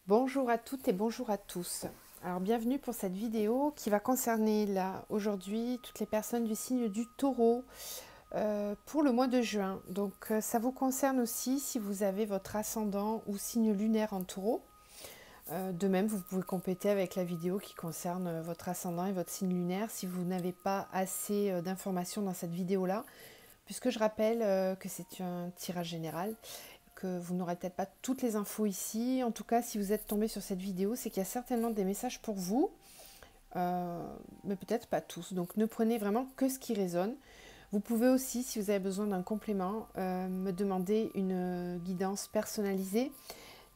Bonjour à toutes et bonjour à tous. Alors bienvenue pour cette vidéo qui va concerner là aujourd'hui toutes les personnes du signe du Taureau pour le mois de juin. Donc ça vous concerne aussi si vous avez votre ascendant ou signe lunaire en Taureau. De même, vous pouvez compléter avec la vidéo qui concerne votre ascendant et votre signe lunaire si vous n'avez pas assez d'informations dans cette vidéo-là, puisque je rappelle que c'est un tirage général, que vous n'aurez peut-être pas toutes les infos ici. En tout cas, si vous êtes tombé sur cette vidéo, c'est qu'il y a certainement des messages pour vous, mais peut-être pas tous. Donc ne prenez vraiment que ce qui résonne. Vous pouvez aussi, si vous avez besoin d'un complément, me demander une guidance personnalisée.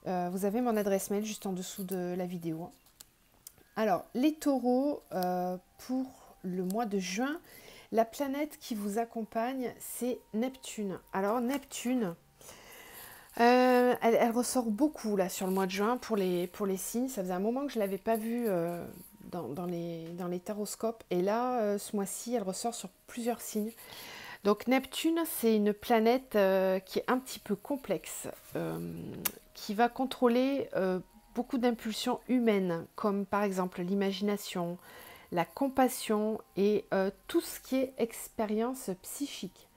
Vous avez mon adresse mail juste en dessous de la vidéo. Alors, les taureaux, pour le mois de juin, la planète qui vous accompagne, c'est Neptune. Alors, Neptune, elle ressort beaucoup là sur le mois de juin pour les signes. Ça faisait un moment que je ne l'avais pas vue dans les taroscopes. Et là, ce mois-ci, elle ressort sur plusieurs signes. Donc Neptune, c'est une planète qui est un petit peu complexe, qui va contrôler beaucoup d'impulsions humaines, comme par exemple l'imagination, la compassion et tout ce qui est expérience psychique.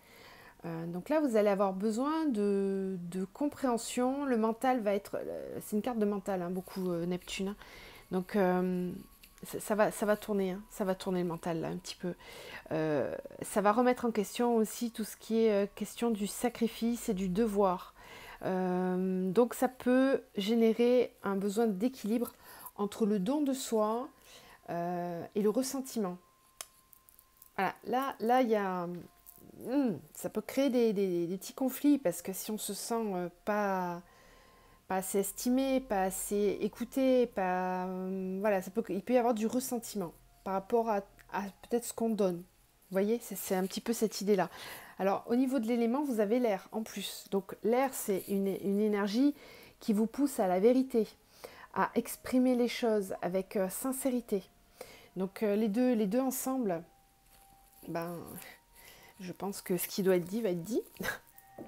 Donc là, vous allez avoir besoin de compréhension. Le mental va être... c'est une carte de mental, hein, beaucoup Neptune. Donc ça va tourner, hein, ça va tourner le mental là, un petit peu. Ça va remettre en question aussi tout ce qui est question du sacrifice et du devoir. Donc ça peut générer un besoin d'équilibre entre le don de soi et le ressentiment. Voilà, là il y a... ça peut créer des petits conflits parce que si on se sent pas assez estimé, pas assez écouté, pas, voilà, il peut y avoir du ressentiment par rapport à peut-être ce qu'on donne. Vous voyez, c'est un petit peu cette idée-là. Alors, au niveau de l'élément, vous avez l'air en plus. Donc, l'air, c'est une énergie qui vous pousse à la vérité, à exprimer les choses avec sincérité. Donc, les deux ensemble, ben, je pense que ce qui doit être dit va être dit.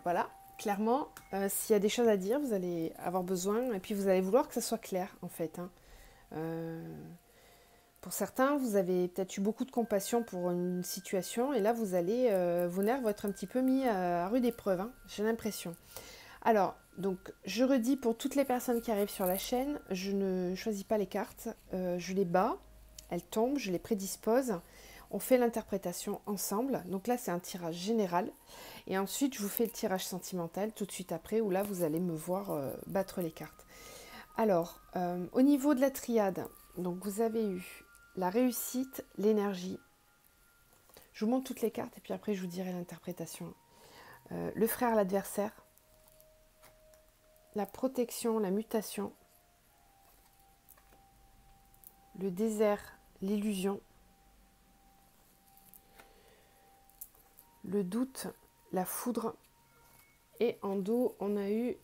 Voilà, clairement, s'il y a des choses à dire, vous allez avoir besoin, et puis vous allez vouloir que ça soit clair, en fait. Hein. Pour certains, vous avez peut-être eu beaucoup de compassion pour une situation, et là, vos nerfs vont être un petit peu mis à rude épreuve, hein, j'ai l'impression. Alors, donc, je redis pour toutes les personnes qui arrivent sur la chaîne, je ne choisis pas les cartes, je les bats, elles tombent, je les prédispose. On fait l'interprétation ensemble. Donc là, c'est un tirage général. Et ensuite, je vous fais le tirage sentimental tout de suite après, où là, vous allez me voir battre les cartes. Alors, au niveau de la triade, donc vous avez eu la réussite, l'énergie. Je vous montre toutes les cartes et puis après, je vous dirai l'interprétation. Le frère, l'adversaire. La protection, la mutation. Le désert, l'illusion. Le doute, la foudre, et en dos, on a eu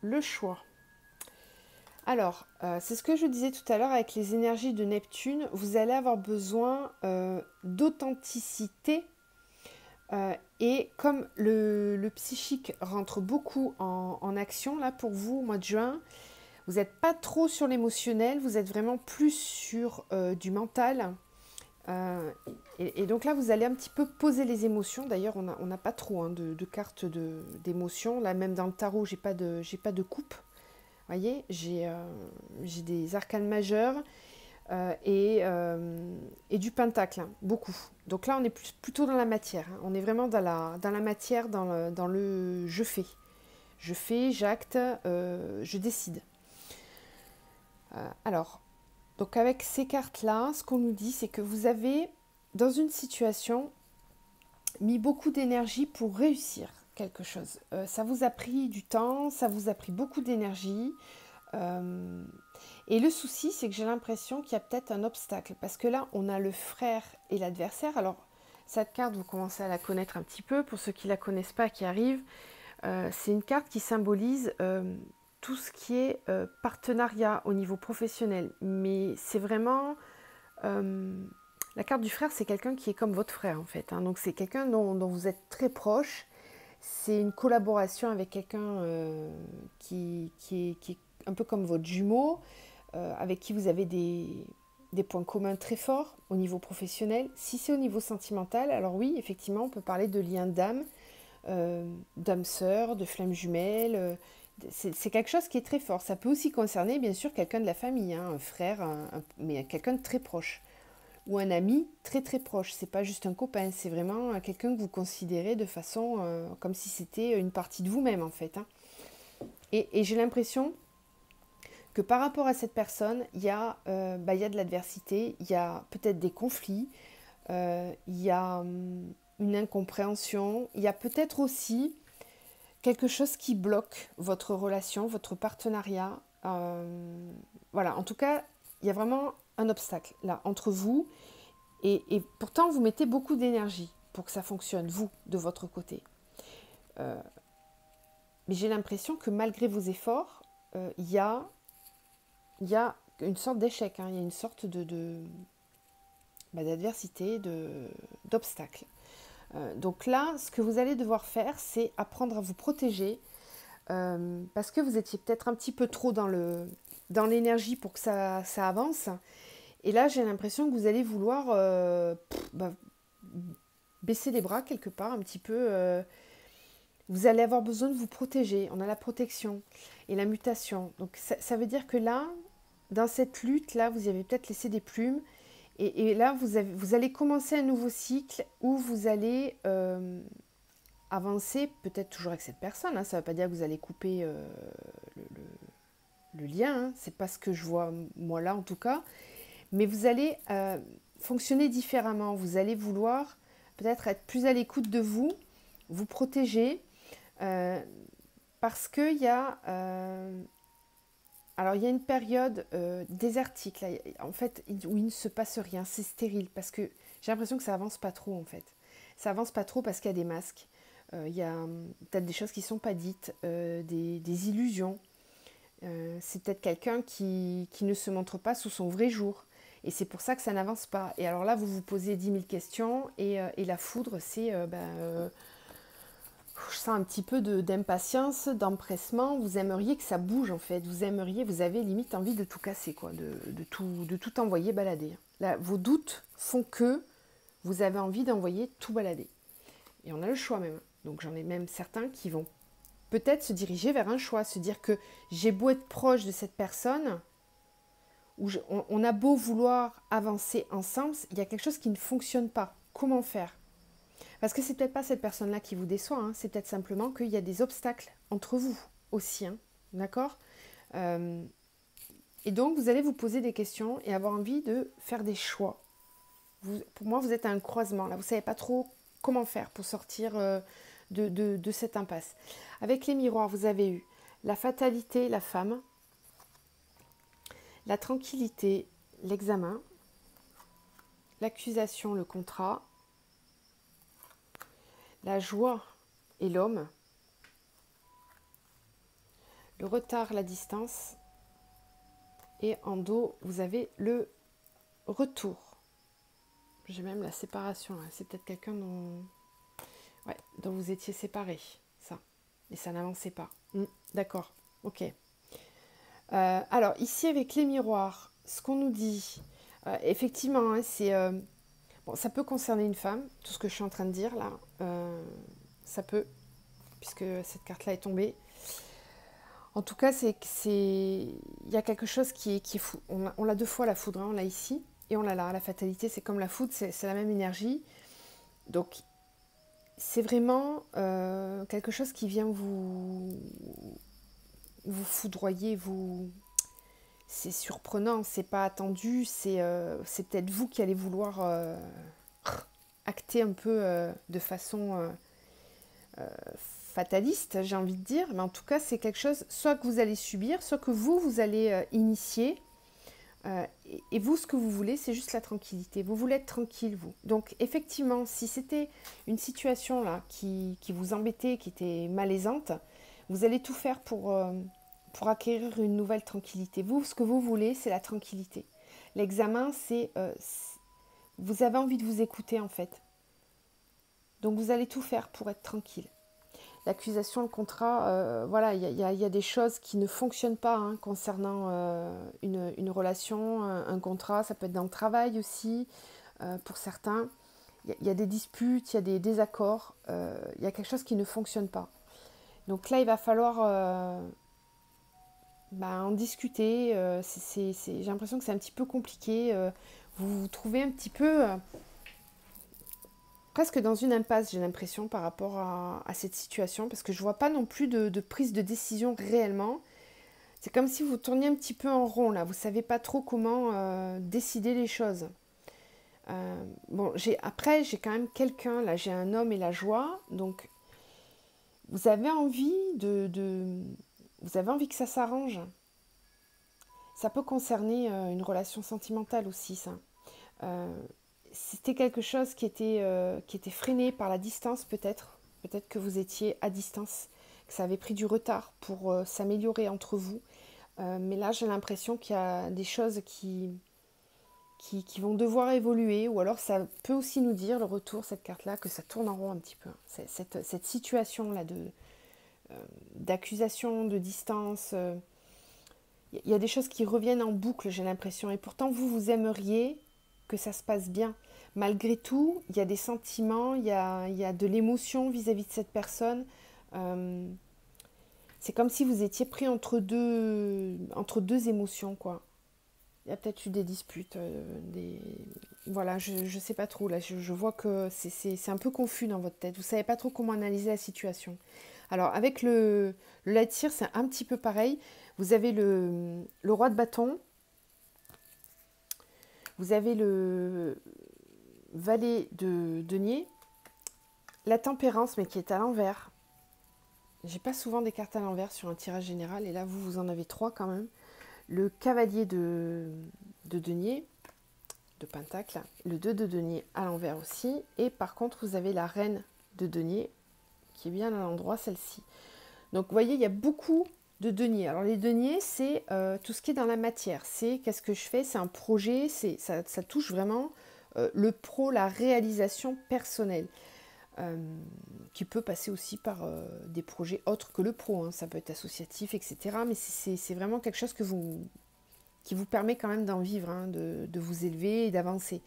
le choix. Alors, c'est ce que je disais tout à l'heure avec les énergies de Neptune, vous allez avoir besoin d'authenticité et comme le psychique rentre beaucoup en action, là pour vous, au mois de juin, vous n'êtes pas trop sur l'émotionnel, vous êtes vraiment plus sur du mental. Et donc là, vous allez un petit peu poser les émotions. D'ailleurs, on n'a pas trop hein, de cartes d'émotions. Là, même dans le tarot, j'ai pas de coupe. Vous voyez, j'ai des arcanes majeurs et du pentacle, hein, beaucoup. Donc là, on est plutôt dans la matière. Hein. On est vraiment dans la matière, dans le je fais. Je fais, j'acte, je décide. Alors, donc avec ces cartes-là, ce qu'on nous dit, c'est que vous avez, dans une situation, mis beaucoup d'énergie pour réussir quelque chose. Ça vous a pris du temps, ça vous a pris beaucoup d'énergie. Et le souci, c'est que j'ai l'impression qu'il y a peut-être un obstacle. Parce que là, on a le frère et l'adversaire. Alors, cette carte, vous commencez à la connaître un petit peu. Pour ceux qui ne la connaissent pas, qui arrivent, c'est une carte qui symbolise tout ce qui est partenariat au niveau professionnel. Mais c'est vraiment... la carte du frère, c'est quelqu'un qui est comme votre frère, en fait. Hein. Donc, c'est quelqu'un dont vous êtes très proche. C'est une collaboration avec quelqu'un qui est un peu comme votre jumeau, avec qui vous avez des points communs très forts au niveau professionnel. Si c'est au niveau sentimental, alors oui, effectivement, on peut parler de lien d'âme, d'âme sœur, de flamme jumelle. C'est quelque chose qui est très fort. Ça peut aussi concerner, bien sûr, quelqu'un de la famille, hein, un frère, mais quelqu'un de très proche. Ou un ami très très proche. C'est pas juste un copain, c'est vraiment quelqu'un que vous considérez de façon comme si c'était une partie de vous-même en fait. Hein. Et j'ai l'impression que par rapport à cette personne, il y a de l'adversité, il y a peut-être des conflits, il y a une incompréhension, il y a peut-être aussi quelque chose qui bloque votre relation, votre partenariat. Voilà, en tout cas, il y a vraiment un obstacle là entre vous et pourtant vous mettez beaucoup d'énergie pour que ça fonctionne, vous, de votre côté. Mais j'ai l'impression que malgré vos efforts, il y a une sorte d'échec, hein, il y a une sorte d'adversité, d'obstacle. Donc là, ce que vous allez devoir faire, c'est apprendre à vous protéger parce que vous étiez peut-être un petit peu trop dans l'énergie pour que ça avance. Et là, j'ai l'impression que vous allez vouloir baisser les bras quelque part, un petit peu. Vous allez avoir besoin de vous protéger. On a la protection et la mutation. Donc ça veut dire que là, dans cette lutte-là, vous y avez peut-être laissé des plumes. Et là, vous allez commencer un nouveau cycle où vous allez avancer, peut-être toujours avec cette personne. Hein. Ça ne veut pas dire que vous allez couper le lien. Hein. C'est pas ce que je vois moi là en tout cas. Mais vous allez fonctionner différemment. Vous allez vouloir peut-être être plus à l'écoute de vous, vous protéger, parce qu'il y a... alors, il y a une période désertique, là, en fait, où il ne se passe rien. C'est stérile, parce que j'ai l'impression que ça avance pas trop, en fait. Ça avance pas trop parce qu'il y a des masques. Il y a peut-être des choses qui ne sont pas dites, des illusions. C'est peut-être quelqu'un qui ne se montre pas sous son vrai jour. Et c'est pour ça que ça n'avance pas. Et alors là, vous vous posez 10 000 questions et la foudre, c'est... je sens un petit peu d'impatience, d'empressement. Vous aimeriez que ça bouge en fait. Vous avez limite envie de tout casser, quoi, de tout envoyer balader. Là, vos doutes font que vous avez envie d'envoyer tout balader. Et on a le choix même. Donc j'en ai même certains qui vont peut-être se diriger vers un choix, se dire que j'ai beau être proche de cette personne, on a beau vouloir avancer ensemble, il y a quelque chose qui ne fonctionne pas. Comment faire ? Parce que c'est peut-être pas cette personne-là qui vous déçoit, hein, c'est peut-être simplement qu'il y a des obstacles entre vous aussi, hein, d'accord ? Et donc vous allez vous poser des questions et avoir envie de faire des choix. Pour moi, vous êtes à un croisement, là, vous ne savez pas trop comment faire pour sortir de cette impasse. Avec les miroirs, vous avez eu la fatalité, la femme, la tranquillité, l'examen, l'accusation, le contrat, la joie et l'homme, le retard, la distance, et en dos, vous avez le retour. J'ai même la séparation, là. C'est peut-être quelqu'un dont vous étiez séparés, ça, et ça n'avançait pas. D'accord, ok. Alors, ici, avec les miroirs, ce qu'on nous dit, effectivement, hein, c'est... bon, ça peut concerner une femme, tout ce que je suis en train de dire, là. Ça peut, puisque cette carte-là est tombée. En tout cas, il y a quelque chose qui est fou. On l'a deux fois, la foudre, hein, on l'a ici, et on l'a là. La fatalité, c'est comme la foudre, c'est la même énergie. Donc, c'est vraiment quelque chose qui vient vous foudroyer, c'est surprenant, c'est pas attendu, c'est peut-être vous qui allez vouloir acter un peu de façon fataliste, j'ai envie de dire, mais en tout cas, c'est quelque chose soit que vous allez subir, soit que vous allez initier. Et vous, ce que vous voulez, c'est juste la tranquillité. Vous voulez être tranquille, vous. Donc, effectivement, si c'était une situation là qui vous embêtait, qui était malaisante, vous allez tout faire pour acquérir une nouvelle tranquillité. Vous, ce que vous voulez, c'est la tranquillité. L'examen, vous avez envie de vous écouter, en fait. Donc, vous allez tout faire pour être tranquille. l'accusation, le contrat, voilà, il y a des choses qui ne fonctionnent pas hein, concernant une relation, un contrat, ça peut être dans le travail aussi, pour certains. Il y a des disputes, il y a des désaccords, il y a quelque chose qui ne fonctionne pas. Donc là, il va falloir en discuter. J'ai l'impression que c'est un petit peu compliqué. Vous vous trouvez un petit peu presque dans une impasse, j'ai l'impression, par rapport à cette situation, parce que je ne vois pas non plus de prise de décision réellement. C'est comme si vous tourniez un petit peu en rond, là. Vous ne savez pas trop comment décider les choses. Après, j'ai quand même quelqu'un, là, j'ai un homme et la joie, donc vous avez envie vous avez envie que ça s'arrange. Ça peut concerner une relation sentimentale aussi, ça. Euh, C'était quelque chose qui était freiné par la distance, peut-être. Peut-être que vous étiez à distance, que ça avait pris du retard pour s'améliorer entre vous. Mais là, j'ai l'impression qu'il y a des choses qui vont devoir évoluer, ou alors ça peut aussi nous dire, le retour, cette carte-là, que ça tourne en rond un petit peu. Cette situation-là d'accusation, de distance, il y a des choses qui reviennent en boucle, j'ai l'impression. Et pourtant, vous aimeriez que ça se passe bien. Malgré tout, il y a des sentiments, il y a de l'émotion vis-à-vis de cette personne. Euh, c'est comme si vous étiez pris entre deux émotions, quoi. Il y a peut-être eu des disputes, voilà, je ne sais pas trop. Là, je vois que c'est un peu confus dans votre tête. Vous ne savez pas trop comment analyser la situation. Alors, avec le Lightseer, c'est un petit peu pareil. Vous avez le roi de bâton. Vous avez le valet de denier. La tempérance, mais qui est à l'envers. J'ai pas souvent des cartes à l'envers sur un tirage général. Et là, vous en avez 3 quand même. Le cavalier de denier, de pentacle. Le 2 de denier à l'envers aussi. Et par contre, vous avez la reine de denier, qui est bien à l'endroit, celle-ci. Donc, vous voyez, il y a beaucoup de deniers. Alors, les deniers, c'est tout ce qui est dans la matière. C'est qu'est-ce que je fais? C'est un projet, ça touche vraiment le pro, la réalisation personnelle, qui peut passer aussi par des projets autres que le pro. Hein. Ça peut être associatif, etc. Mais c'est vraiment quelque chose qui vous permet quand même d'en vivre, hein, de vous élever et d'avancer.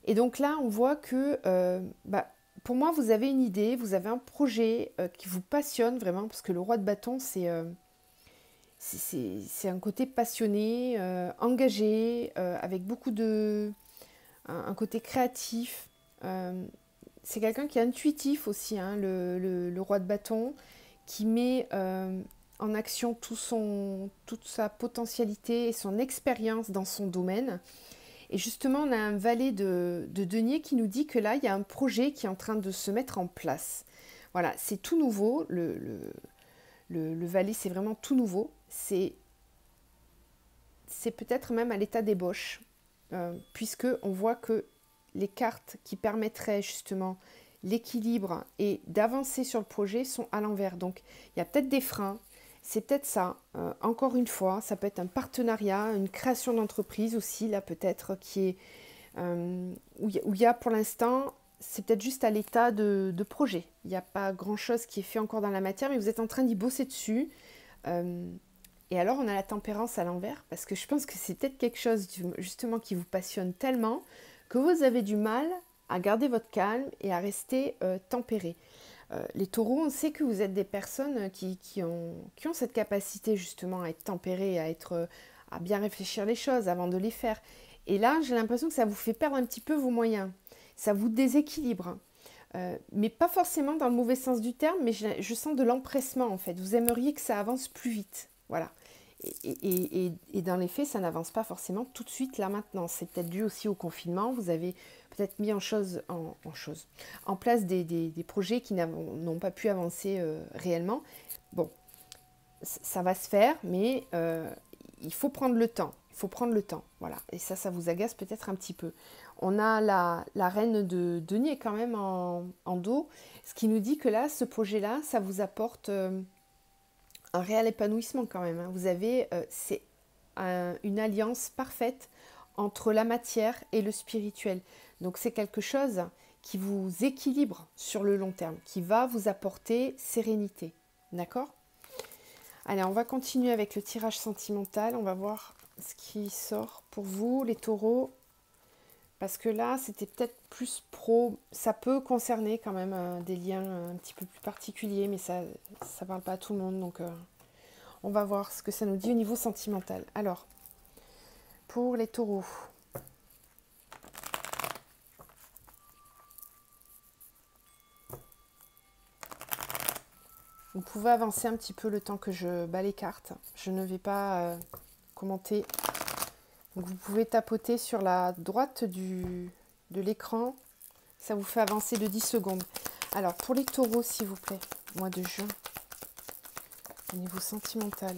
Et donc là, on voit que pour moi, vous avez une idée, vous avez un projet qui vous passionne vraiment, parce que le roi de bâton, c'est un côté passionné, engagé, avec beaucoup un côté créatif. C'est quelqu'un qui est intuitif aussi, hein, le roi de bâton, qui met en action toute sa potentialité et son expérience dans son domaine. Et justement, on a un valet de denier qui nous dit que là, il y a un projet qui est en train de se mettre en place. Voilà, c'est tout nouveau. Le valet, c'est vraiment tout nouveau. C'est peut-être même à l'état d'ébauche, puisque on voit que les cartes qui permettraient justement l'équilibre et d'avancer sur le projet sont à l'envers. Donc, il y a peut-être des freins. C'est peut-être ça. Encore une fois, ça peut être un partenariat, une création d'entreprise aussi, là peut-être, où il y a pour l'instant, c'est peut-être juste à l'état de projet. Il n'y a pas grand-chose qui est fait encore dans la matière, mais vous êtes en train d'y bosser dessus. Et alors, on a la tempérance à l'envers, parce que je pense que c'est peut-être quelque chose justement qui vous passionne tellement que vous avez du mal à garder votre calme et à rester tempéré. Les taureaux, on sait que vous êtes des personnes qui ont cette capacité justement à être tempérées, à bien réfléchir les choses avant de les faire. Et là, j'ai l'impression que ça vous fait perdre un petit peu vos moyens. Ça vous déséquilibre. Mais pas forcément dans le mauvais sens du terme, mais je sens de l'empressement en fait. Vous aimeriez que ça avance plus vite. Voilà. Et dans les faits, ça n'avance pas forcément tout de suite là maintenant. C'est peut-être dû aussi au confinement. Vous avez peut-être mis en place des projets qui n'ont pas pu avancer réellement. Bon, ça va se faire, mais il faut prendre le temps. Il faut prendre le temps, voilà. Et ça vous agace peut-être un petit peu. On a la reine de denier quand même en dos, ce qui nous dit que là, ce projet-là, ça vous apporte un réel épanouissement quand même. Hein. Vous avez, c'est une alliance parfaite entre la matière et le spirituel. Donc c'est quelque chose qui vous équilibre sur le long terme, qui va vous apporter sérénité. D'accord? Allez, on va continuer avec le tirage sentimental. On va voir ce qui sort pour vous, les taureaux. Parce que là, c'était peut-être plus pro. Ça peut concerner quand même des liens un petit peu plus particuliers, mais ça ne parle pas à tout le monde. Donc, on va voir ce que ça nous dit au niveau sentimental. Alors, pour les taureaux. Vous pouvez avancer un petit peu le temps que je bats les cartes. Je ne vais pas commenter. Donc vous pouvez tapoter sur la droite de l'écran. Ça vous fait avancer de 10 secondes. Alors pour les taureaux, s'il vous plaît, mois de juin, au niveau sentimental.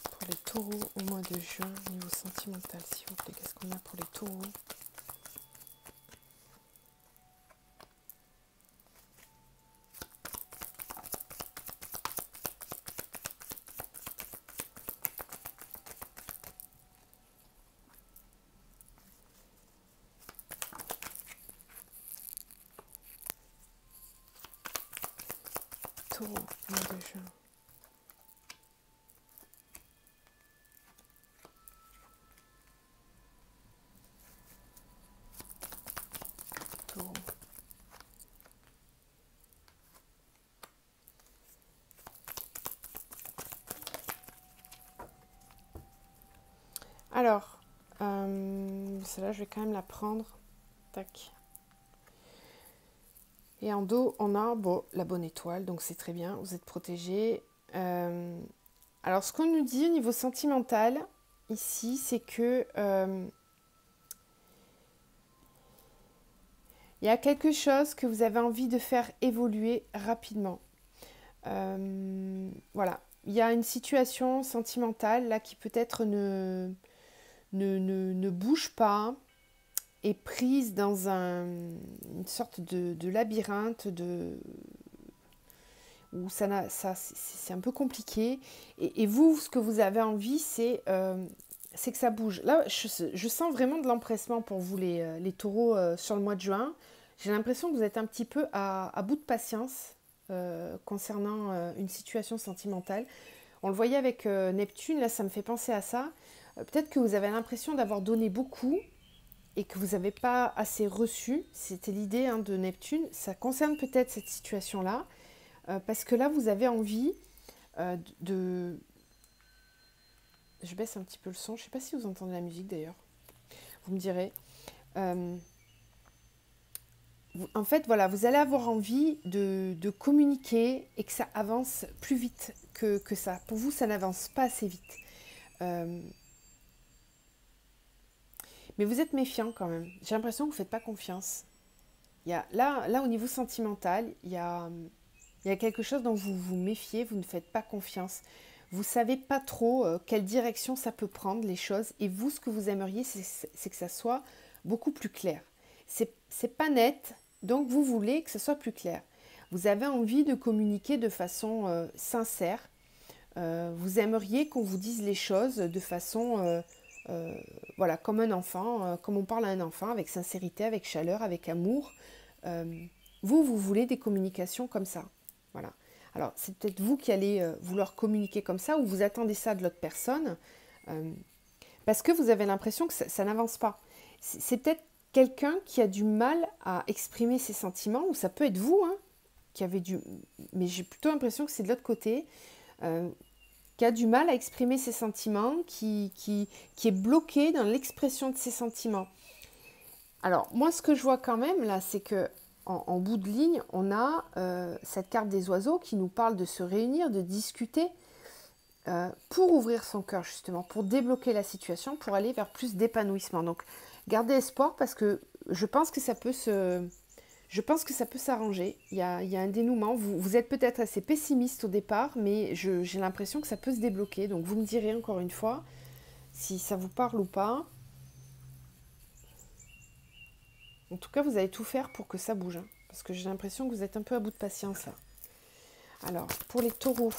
Pour les taureaux au mois de juin, au niveau sentimental, s'il vous plaît, qu'est-ce qu'on a pour les taureaux ? Taureau, mois de juin. Taureau. Alors, celle-là, je vais quand même la prendre. Tac. Et en dos, on a la bonne étoile, donc c'est très bien, vous êtes protégés. Alors, ce qu'on nous dit au niveau sentimental, ici, c'est que il y a quelque chose que vous avez envie de faire évoluer rapidement. Voilà, il y a une situation sentimentale là qui peut-être ne bouge pas, est prise dans une sorte de labyrinthe où c'est un peu compliqué. Et vous, ce que vous avez envie, c'est que ça bouge. Là, je sens vraiment de l'empressement pour vous, les taureaux, sur le mois de juin. J'ai l'impression que vous êtes un petit peu à bout de patience concernant une situation sentimentale. On le voyait avec Neptune, là, ça me fait penser à ça. Peut-être que vous avez l'impression d'avoir donné beaucoup et que vous n'avez pas assez reçu. C'était l'idée de Neptune. Ça concerne peut-être cette situation-là. Parce que là, vous avez envie de... Je baisse un petit peu le son. Je ne sais pas si vous entendez la musique d'ailleurs. Vous me direz. En fait, voilà, vous allez avoir envie de communiquer et que ça avance plus vite que ça. Pour vous, ça n'avance pas assez vite. Mais vous êtes méfiant quand même. J'ai l'impression que vous ne faites pas confiance. Là, au niveau sentimental, il y a quelque chose dont vous vous méfiez, vous ne faites pas confiance. Vous ne savez pas trop quelle direction ça peut prendre, les choses. Et vous, ce que vous aimeriez, c'est que ça soit beaucoup plus clair. C'est pas net, donc vous voulez que ça soit plus clair. Vous avez envie de communiquer de façon sincère. Vous aimeriez qu'on vous dise les choses de façon... voilà, comme un enfant, comme on parle à un enfant, avec sincérité, avec chaleur, avec amour. Vous voulez des communications comme ça. Voilà. Alors, c'est peut-être vous qui allez vouloir communiquer comme ça ou vous attendez ça de l'autre personne parce que vous avez l'impression que ça n'avance pas. C'est peut-être quelqu'un qui a du mal à exprimer ses sentiments ou ça peut être vous qui avez mais j'ai plutôt l'impression que c'est de l'autre côté. Qui a du mal à exprimer ses sentiments, qui est bloqué dans l'expression de ses sentiments. Alors, moi, ce que je vois quand même, là, c'est que en bout de ligne, on a cette carte des oiseaux qui nous parle de se réunir, de discuter pour ouvrir son cœur, justement, pour débloquer la situation, pour aller vers plus d'épanouissement. Donc, gardez espoir parce que je pense que ça peut s'arranger. Il y a un dénouement. Vous êtes peut-être assez pessimiste au départ, mais j'ai l'impression que ça peut se débloquer. Donc, vous me direz encore une fois si ça vous parle ou pas. En tout cas, vous allez tout faire pour que ça bouge. Parce que j'ai l'impression que vous êtes un peu à bout de patience. Là. Alors, pour les taureaux.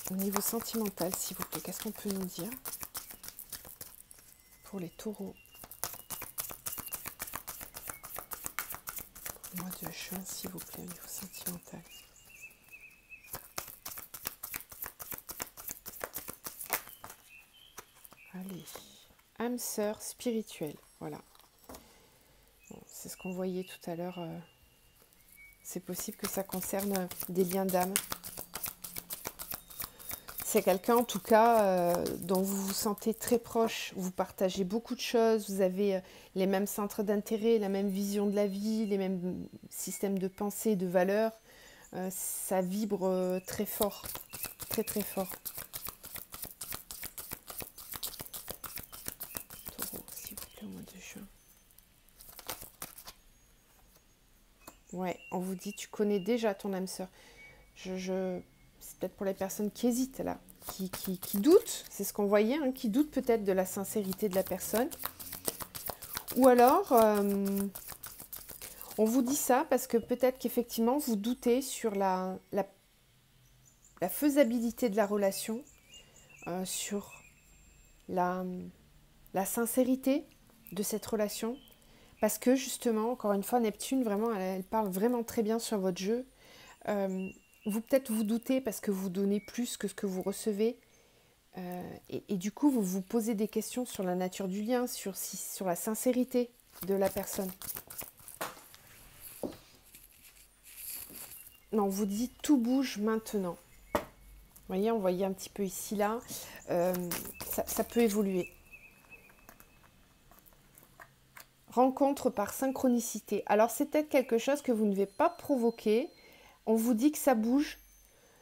Au niveau sentimental, s'il vous plaît, qu'est-ce qu'on peut nous dire pour les taureaux? Au mois de juin, s'il vous plaît, au niveau sentimental. Allez, âme sœur spirituelle, voilà. Bon, c'est ce qu'on voyait tout à l'heure. C'est possible que ça concerne des liens d'âme. C'est quelqu'un, en tout cas, dont vous vous sentez très proche. Vous partagez beaucoup de choses. Vous avez les mêmes centres d'intérêt, la même vision de la vie, les mêmes systèmes de pensée, de valeurs. Ça vibre très fort, très très fort. Taureau, s'il vous plaît, au mois de juin. Ouais, on vous dit, tu connais déjà ton âme sœur. C'est peut-être pour les personnes qui hésitent là, qui doutent, c'est ce qu'on voyait, hein, qui doutent peut-être de la sincérité de la personne. Ou alors, on vous dit ça parce que peut-être qu'effectivement, vous doutez sur la faisabilité de la relation, sur la sincérité de cette relation. Parce que justement, encore une fois, Neptune, vraiment, elle parle vraiment très bien sur votre jeu. Vous peut-être vous doutez parce que vous donnez plus que ce que vous recevez. Et du coup, vous vous posez des questions sur la nature du lien, sur la sincérité de la personne. Non, on vous dit tout bouge maintenant. Vous voyez, on voyait un petit peu ici, là. Ça peut évoluer. Rencontre par synchronicité. Alors, c'est peut-être quelque chose que vous ne devez pas provoquer. On vous dit que ça bouge.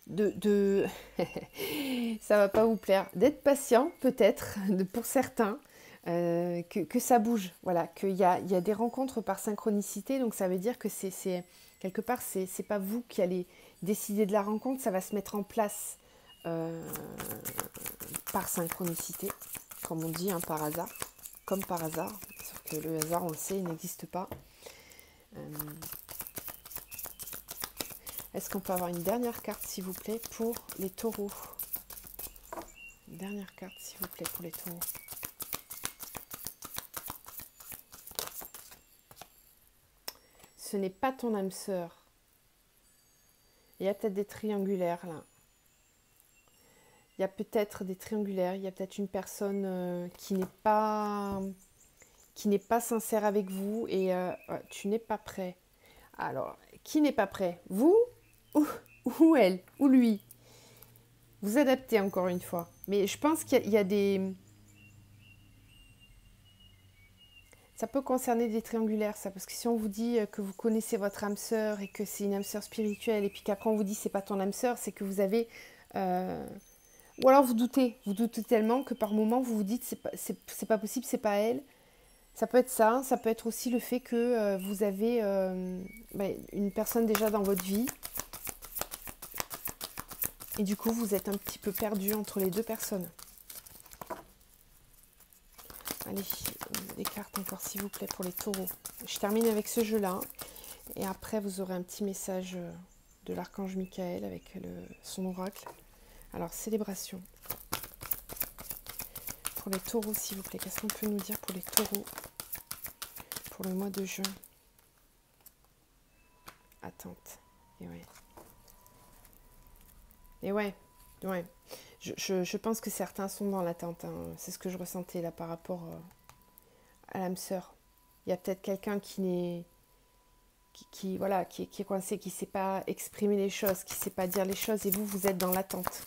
Ça va pas vous plaire. D'être patient, peut-être, pour certains. Que ça bouge, voilà, qu'il y a des rencontres par synchronicité, donc ça veut dire que c'est quelque part, c'est pas vous qui allez décider de la rencontre, ça va se mettre en place par synchronicité, comme on dit, hein, par hasard, comme par hasard, sauf que le hasard, on le sait, il n'existe pas. Est-ce qu'on peut avoir une dernière carte, s'il vous plaît, pour les taureaux? Une dernière carte, s'il vous plaît, pour les taureaux. Ce n'est pas ton âme sœur. Il y a peut-être des triangulaires là. Il y a peut-être des triangulaires. Il y a peut-être une personne qui n'est pas sincère avec vous et tu n'es pas prêt. Alors, qui n'est pas prêt? Vous ou elle ou lui? Vous adaptez encore une fois. Mais je pense qu'il y a des... Ça peut concerner des triangulaires, ça, parce que si on vous dit que vous connaissez votre âme sœur et que c'est une âme sœur spirituelle, et puis qu'après on vous dit c'est pas ton âme sœur, c'est que vous avez... Ou alors vous doutez tellement que par moment vous vous dites c'est pas possible, c'est pas elle. Ça peut être ça peut être aussi le fait que vous avez une personne déjà dans votre vie, et du coup vous êtes un petit peu perdu entre les deux personnes. Allez, des cartes encore s'il vous plaît pour les taureaux. Je termine avec ce jeu-là. Et après, vous aurez un petit message de l'archange Michael avec son oracle. Alors, célébration. Pour les taureaux, s'il vous plaît. Qu'est-ce qu'on peut nous dire pour les taureaux pour le mois de juin? Attente. Et ouais. Je pense que certains sont dans l'attente. Hein. C'est ce que je ressentais là par rapport à l'âme sœur. Il y a peut-être quelqu'un qui est coincé, qui ne sait pas exprimer les choses, qui ne sait pas dire les choses, et vous êtes dans l'attente.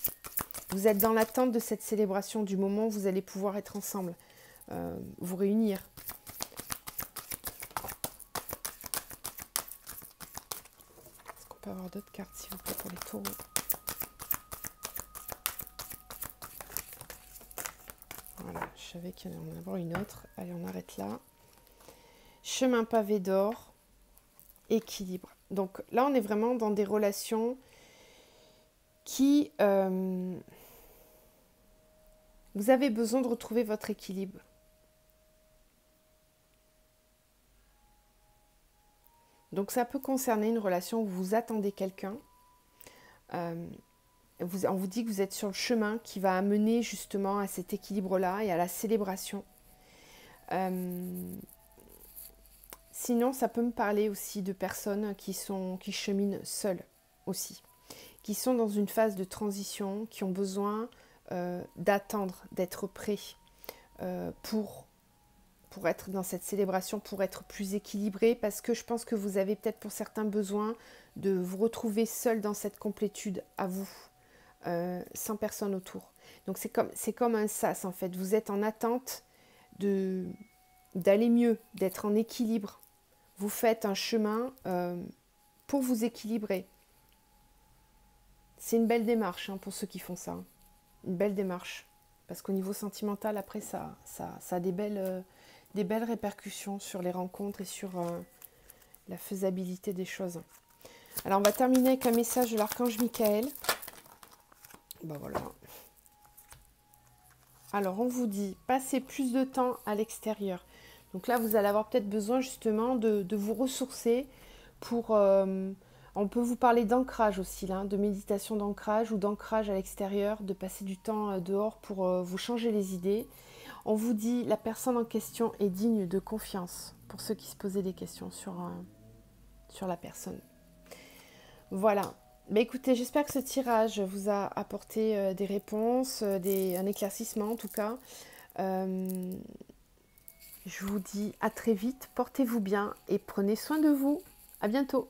Vous êtes dans l'attente de cette célébration, du moment où vous allez pouvoir être ensemble, vous réunir. Est-ce qu'on peut avoir d'autres cartes, s'il vous plaît, pour les taureaux? Voilà, je savais qu'il y en avait une autre. Allez, on arrête là. Chemin pavé d'or, équilibre. Donc là, on est vraiment dans des relations qui... vous avez besoin de retrouver votre équilibre. Donc ça peut concerner une relation où vous attendez quelqu'un. on vous dit que vous êtes sur le chemin qui va amener justement à cet équilibre-là et à la célébration. Sinon, ça peut me parler aussi de personnes qui cheminent seules aussi, qui sont dans une phase de transition, qui ont besoin d'attendre, d'être prêts pour être dans cette célébration, pour être plus équilibré, parce que je pense que vous avez peut-être pour certains besoin de vous retrouver seul dans cette complétude à vous, sans personne autour. Donc c'est comme un sas en fait, vous êtes en attente d'aller mieux, d'être en équilibre. Vous faites un chemin pour vous équilibrer. C'est une belle démarche pour ceux qui font ça, une belle démarche, parce qu'au niveau sentimental, après ça a des belles répercussions sur les rencontres et sur la faisabilité des choses. Alors on va terminer avec un message de l'archange Michael. Ben voilà. Alors on vous dit, passez plus de temps à l'extérieur. Donc là vous allez avoir peut-être besoin justement de vous ressourcer pour... on peut vous parler d'ancrage aussi, là, de méditation d'ancrage ou d'ancrage à l'extérieur, de passer du temps dehors pour vous changer les idées. On vous dit, la personne en question est digne de confiance, pour ceux qui se posaient des questions sur la personne. Voilà. Mais écoutez, j'espère que ce tirage vous a apporté des réponses, un éclaircissement en tout cas. Je vous dis à très vite, portez-vous bien et prenez soin de vous. À bientôt.